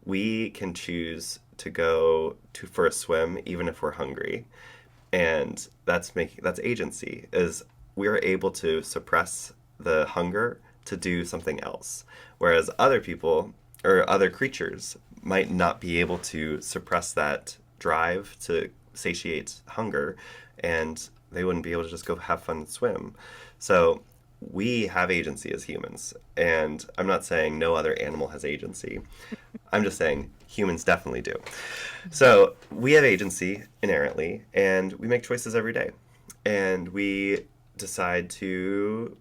we can choose to go for a swim even if we're hungry. And that's agency, is we are able to suppress the hunger to do something else. Whereas other people or other creatures might not be able to suppress that drive to satiate hunger, and they wouldn't be able to just go have fun and swim. So we have agency as humans, and I'm not saying no other animal has agency. I'm just saying humans definitely do. So we have agency inherently, and we make choices every day. And we decide to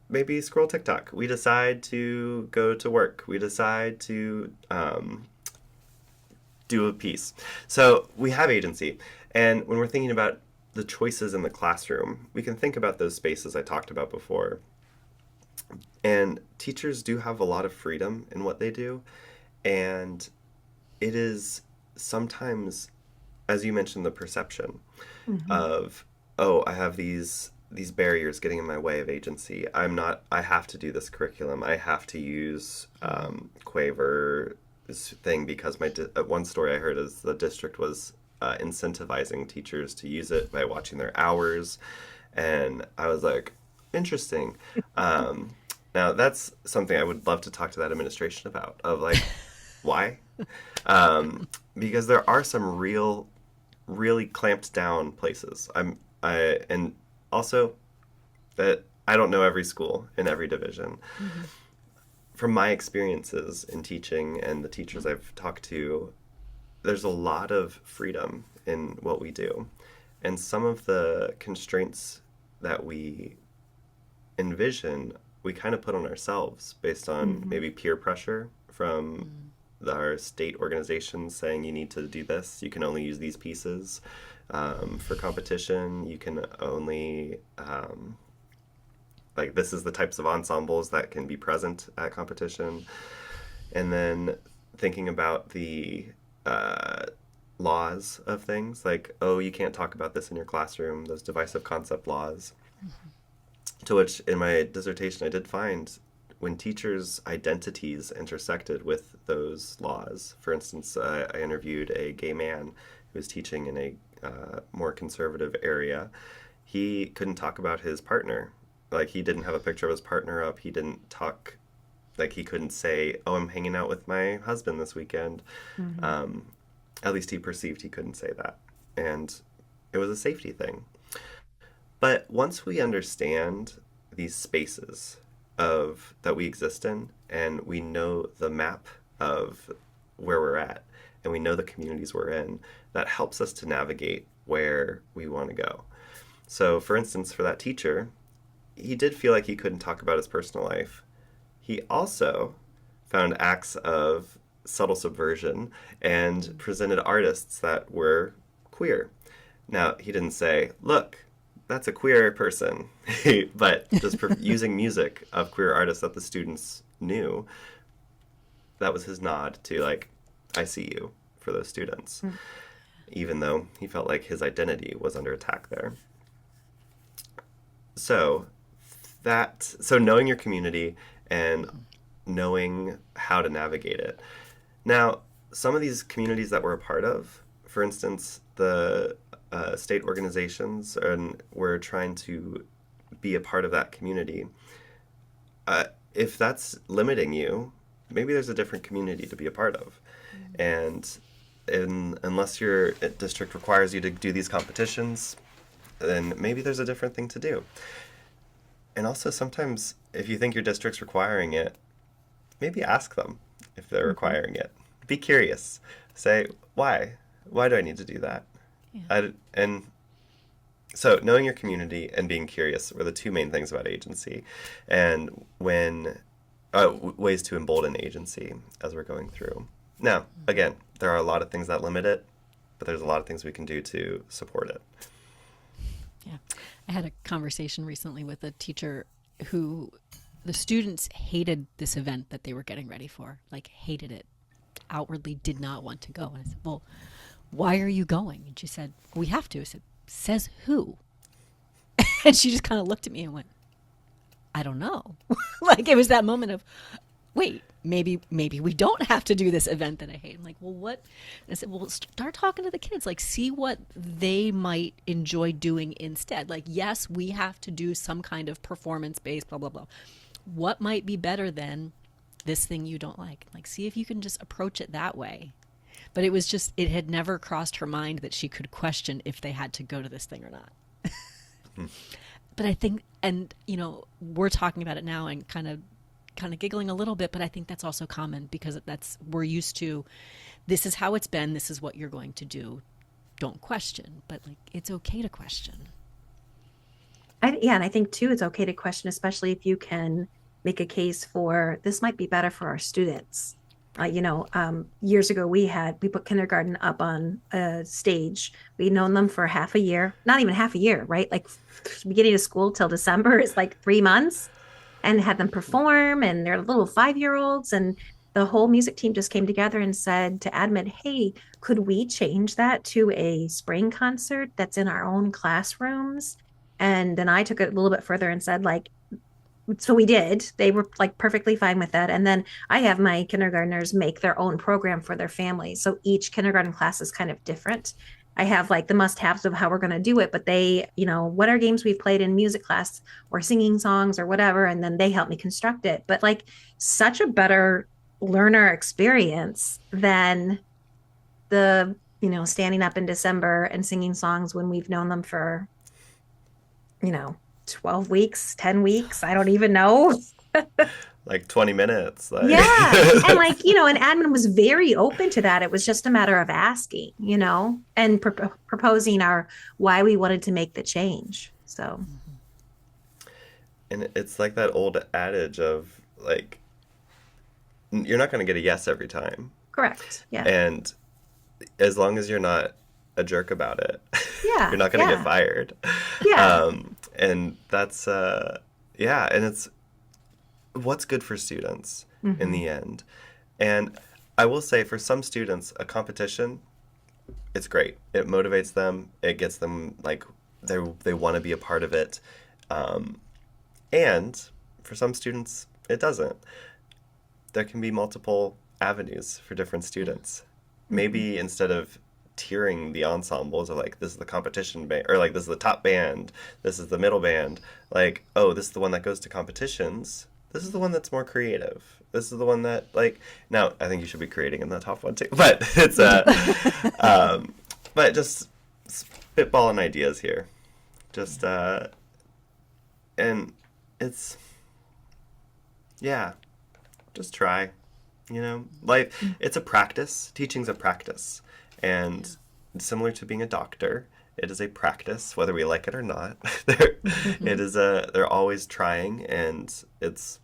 maybe scroll TikTok. We decide to go to work. We decide to do a piece. So we have agency. And when we're thinking about the choices in the classroom, we can think about those spaces I talked about before. And teachers do have a lot of freedom in what they do. And it is sometimes, as you mentioned, the perception of, I have these barriers getting in my way of agency. I have to do this curriculum. I have to use Quaver thing because one story I heard is the district was incentivizing teachers to use it by watching their hours. And I was like, interesting. Now that's something I would love to talk to that administration about, of why? Because there are some really clamped down places. And also that I don't know every school in every division. Mm-hmm. From my experiences in teaching and the teachers I've talked to, there's a lot of freedom in what we do. And some of the constraints that we envision, we kind of put on ourselves based on maybe peer pressure from our state organizations saying you need to do this, you can only use these pieces. For competition, you can only, this is the types of ensembles that can be present at competition. And then thinking about the laws of things, you can't talk about this in your classroom, those divisive concept laws. To which, in my dissertation, I did find when teachers' identities intersected with those laws. For instance, I interviewed a gay man who was teaching in a more conservative area. He couldn't talk about his partner. He didn't have a picture of his partner up. He didn't talk, he couldn't say, I'm hanging out with my husband this weekend. At least he perceived he couldn't say that. And it was a safety thing. But once we understand these spaces that we exist in, and we know the map of where we're at, and we know the communities we're in, that helps us to navigate where we want to go. So, for instance, for that teacher, he did feel like he couldn't talk about his personal life. He also found acts of subtle subversion and presented artists that were queer. Now, he didn't say, look, that's a queer person, but just using music of queer artists that the students knew, that was his nod to I see you for those students, even though he felt like his identity was under attack there. So knowing your community and knowing how to navigate it. Now, some of these communities that we're a part of, for instance, the state organizations, and we're trying to be a part of that community. If that's limiting you, maybe there's a different community to be a part of. And unless your district requires you to do these competitions, then maybe there's a different thing to do. And also sometimes if you think your district's requiring it, maybe ask them if they're requiring it. Be curious. Say, why? Why do I need to do that? Yeah. And so knowing your community and being curious were the two main things about agency. And when ways to embolden agency as we're going through. Now, again, there are a lot of things that limit it, but there's a lot of things we can do to support it. Yeah. I had a conversation recently with a teacher who the students hated this event that they were getting ready for, like hated it, outwardly did not want to go. And I said, well, why are you going? And she said, we have to. I said, says who? And she just kind of looked at me and went, I don't know. Like it was that moment of, wait, maybe we don't have to do this event that I hate. I'm like, well, what? And I said, well, start talking to the kids, like see what they might enjoy doing instead. Like, yes, we have to do some kind of performance-based blah, blah, blah. What might be better than this thing you don't like? Like, see if you can just approach it that way. But it was just, it had never crossed her mind that she could question if they had to go to this thing or not. But I think, and you know, we're talking about it now and kind of giggling a little bit, but I think that's also common because we're used to, this is how it's been, this is what you're going to do. Don't question, but like, it's okay to question. And I think too, it's okay to question, especially if you can make a case for, this might be better for our students. Years ago we put kindergarten up on a stage. We'd known them for half a year, not even half a year, right? Like beginning of school till December is like 3 months, and had them perform, and they're little 5-year-olds, and the whole music team just came together and said to admin, hey, could we change that to a spring concert that's in our own classrooms? And then I took it a little bit further and said, like, so we did. They were like perfectly fine with that. And then I have my kindergartners make their own program for their family. So each kindergarten class is kind of different. I have like the must-haves of how we're going to do it, but they, what are games we've played in music class or singing songs or whatever, and then they help me construct it. But like such a better learner experience than the, standing up in December and singing songs when we've known them for, 12 weeks, 10 weeks. I don't even know. Like 20 minutes. Yeah. And and admin was very open to that. It was just a matter of asking, and proposing why we wanted to make the change. So. And it's like that old adage of like, you're not going to get a yes every time. Correct. Yeah. And as long as you're not a jerk about it, yeah, you're not going to get fired. Yeah. And that's, and it's what's good for students in the end. And I will say for some students, a competition, it's great. It motivates them. It gets them like they want to be a part of it. And for some students, it doesn't. There can be multiple avenues for different students. Maybe instead of tiering the ensembles of like, this is the competition band, or like, this is the top band, this is the middle band, like, oh, this is the one that goes to competitions, this is the one that's more creative, this is the one that like, now I think you should be creating in the top one too, but it's but just spitballing ideas here, just and it's just try, like it's a practice. Teaching's a practice. And similar to being a doctor, it is a practice, whether we like it or not. They're always trying, and it's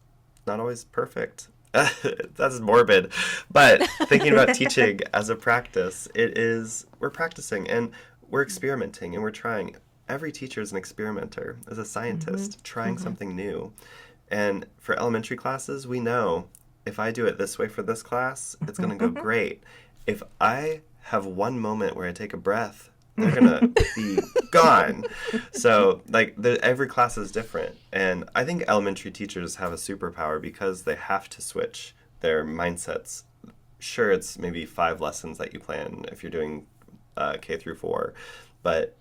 not always perfect. That's morbid. But thinking about teaching as a practice, we're practicing and we're experimenting and we're trying. Every teacher is an experimenter, is a scientist trying something new. And for elementary classes, we know if I do it this way for this class, it's going to go great. If I have one moment where I take a breath They're gonna be gone. So like every class is different, and I think elementary teachers have a superpower because they have to switch their mindsets. Sure, it's maybe 5 lessons that you plan if you're doing K through 4, but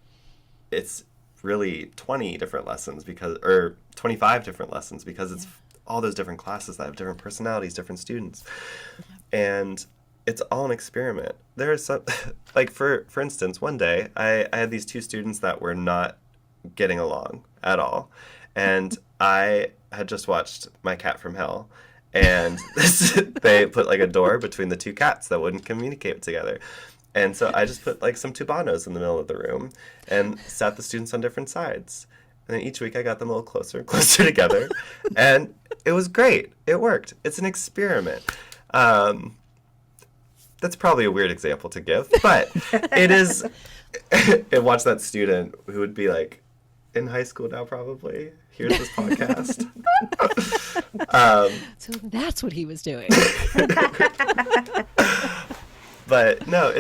it's really 20 different lessons or 25 different lessons because it's all those different classes that have different personalities, different students, and it's all an experiment. There is some, like for instance, one day I had these 2 students that were not getting along at all, and I had just watched My Cat from Hell, and they put like a door between the 2 cats that wouldn't communicate together. And so I just put like some tubanos in the middle of the room and sat the students on different sides. And then each week I got them a little closer and closer together. And it was great. It worked. It's an experiment. That's probably a weird example to give, but it is. And watch that student who would be like in high school now probably hears this podcast. So that's what he was doing. But no,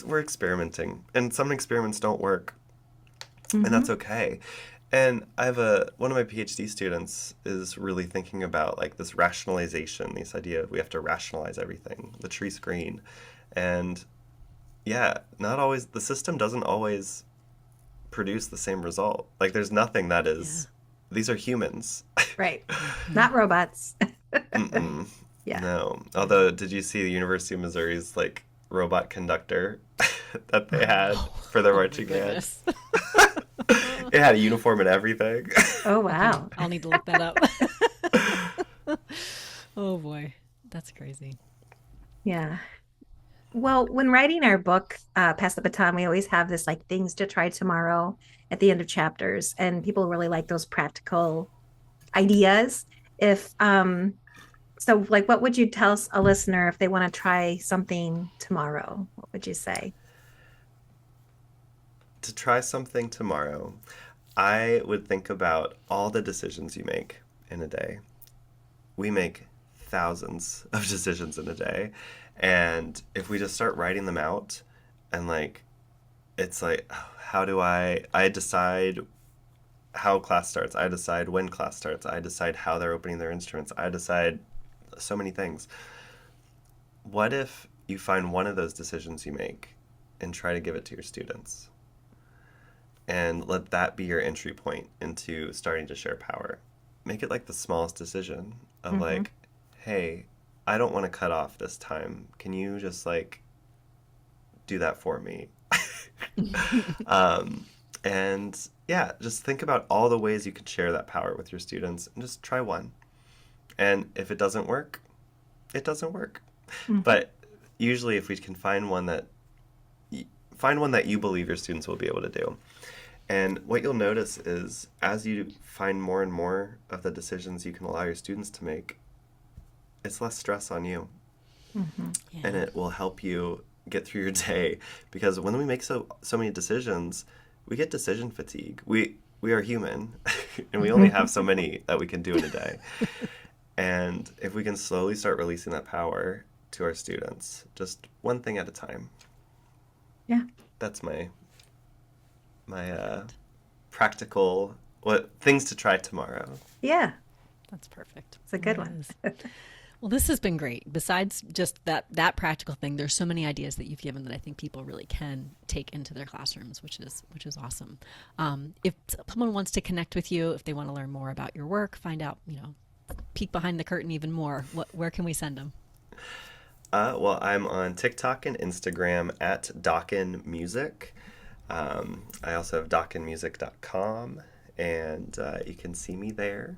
we're experimenting, and some experiments don't work, and that's okay. And I have one of my PhD students is really thinking about like this rationalization, this idea of we have to rationalize everything, the tree's green, and not always, the system doesn't always produce the same result. Like there's nothing that is, these are humans. Right. Not robots. Yeah. No. Although, did you see the University of Missouri's like robot conductor that they had for their marching band? It had a uniform and everything. Oh, wow. I'll need to look that up. Oh boy, that's crazy. Yeah. Well, when writing our book, Pass the Baton, we always have this like things to try tomorrow at the end of chapters, and people really like those practical ideas. So, like, what would you tell a listener if they want to try something tomorrow? What would you say? To try something tomorrow, I would think about all the decisions you make in a day. We make thousands of decisions in a day. And if we just start writing them out and like, it's like, how do I decide how class starts. I decide when class starts. I decide how they're opening their instruments. I decide so many things. What if you find one of those decisions you make and try to give it to your students? And let that be your entry point into starting to share power. Make it like the smallest decision of like, hey, I don't want to cut off this time. Can you just like do that for me? And yeah, just think about all the ways you can share that power with your students and just try one. And if it doesn't work, it doesn't work. But usually if we can find one that you believe your students will be able to do. And what you'll notice is as you find more and more of the decisions you can allow your students to make, it's less stress on you. Yeah. And it will help you get through your day. Because when we make so many decisions, we get decision fatigue. We are human, and we only have so many that we can do in a day. And if we can slowly start releasing that power to our students, just one thing at a time. Yeah. That's my practical things to try tomorrow. Yeah. That's perfect. It's a good one. Well, this has been great. Besides just that practical thing, there's so many ideas that you've given that I think people really can take into their classrooms, which is awesome. If someone wants to connect with you, if they want to learn more about your work, find out, peek behind the curtain even more, where can we send them? Well, I'm on TikTok and Instagram at Dockan Music. I also have dockanmusic.com, and you can see me there.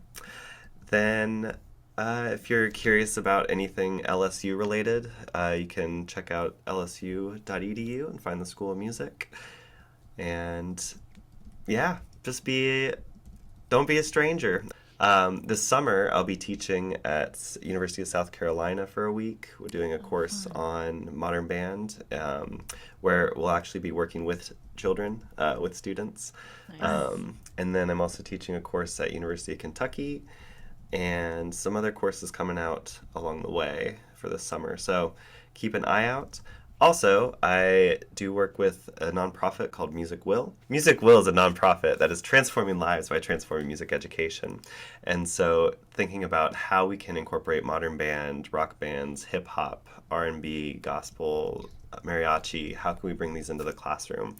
Then if you're curious about anything LSU related, you can check out lsu.edu and find the School of Music. And yeah, don't be a stranger. This summer, I'll be teaching at University of South Carolina for a week. We're doing a course on modern band, where we'll actually be working with children, with students. Nice. And then I'm also teaching a course at University of Kentucky, and some other courses coming out along the way for this summer. So keep an eye out. Also, I do work with a nonprofit called Music Will. Music Will is a nonprofit that is transforming lives by transforming music education. And so thinking about how we can incorporate modern band, rock bands, hip hop, R&B, gospel, mariachi, how can we bring these into the classroom?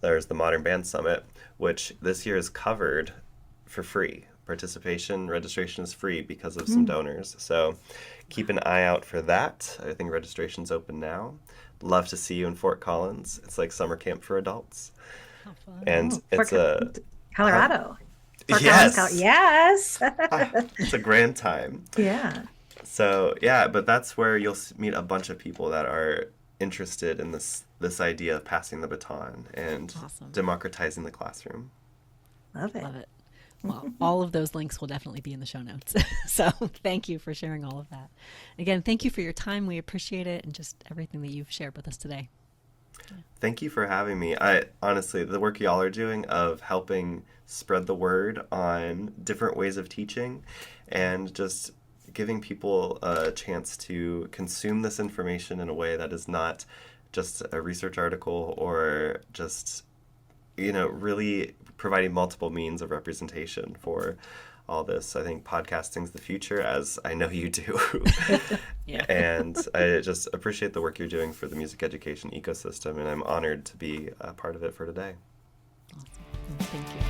There's the Modern Band Summit, which this year is covered for free. Registration is free because of some donors. So keep an eye out for that. I think registration's open now. Love to see you in Fort Collins. It's like summer camp for adults. How fun. And it's Colorado. Fort yes. Collins, yes. It's a grand time. Yeah. So yeah, but that's where you'll meet a bunch of people that are interested in this idea of passing the baton and democratizing the classroom. Love it. Love it. Well, all of those links will definitely be in the show notes. So thank you for sharing all of that. Again, thank you for your time. We appreciate it and just everything that you've shared with us today. Thank you for having me. I honestly, the work y'all are doing of helping spread the word on different ways of teaching and just giving people a chance to consume this information in a way that is not just a research article or just, really providing multiple means of representation for all this. I think podcasting's the future, as I know you do. Yeah. And I just appreciate the work you're doing for the music education ecosystem, and I'm honored to be a part of it for today. Awesome. Thank you.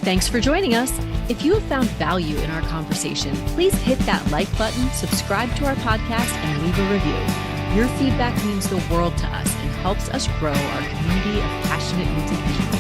Thanks for joining us. If you have found value in our conversation, please hit that like button, subscribe to our podcast, and leave a review. Your feedback means the world to us and helps us grow our community of passionate music teachers.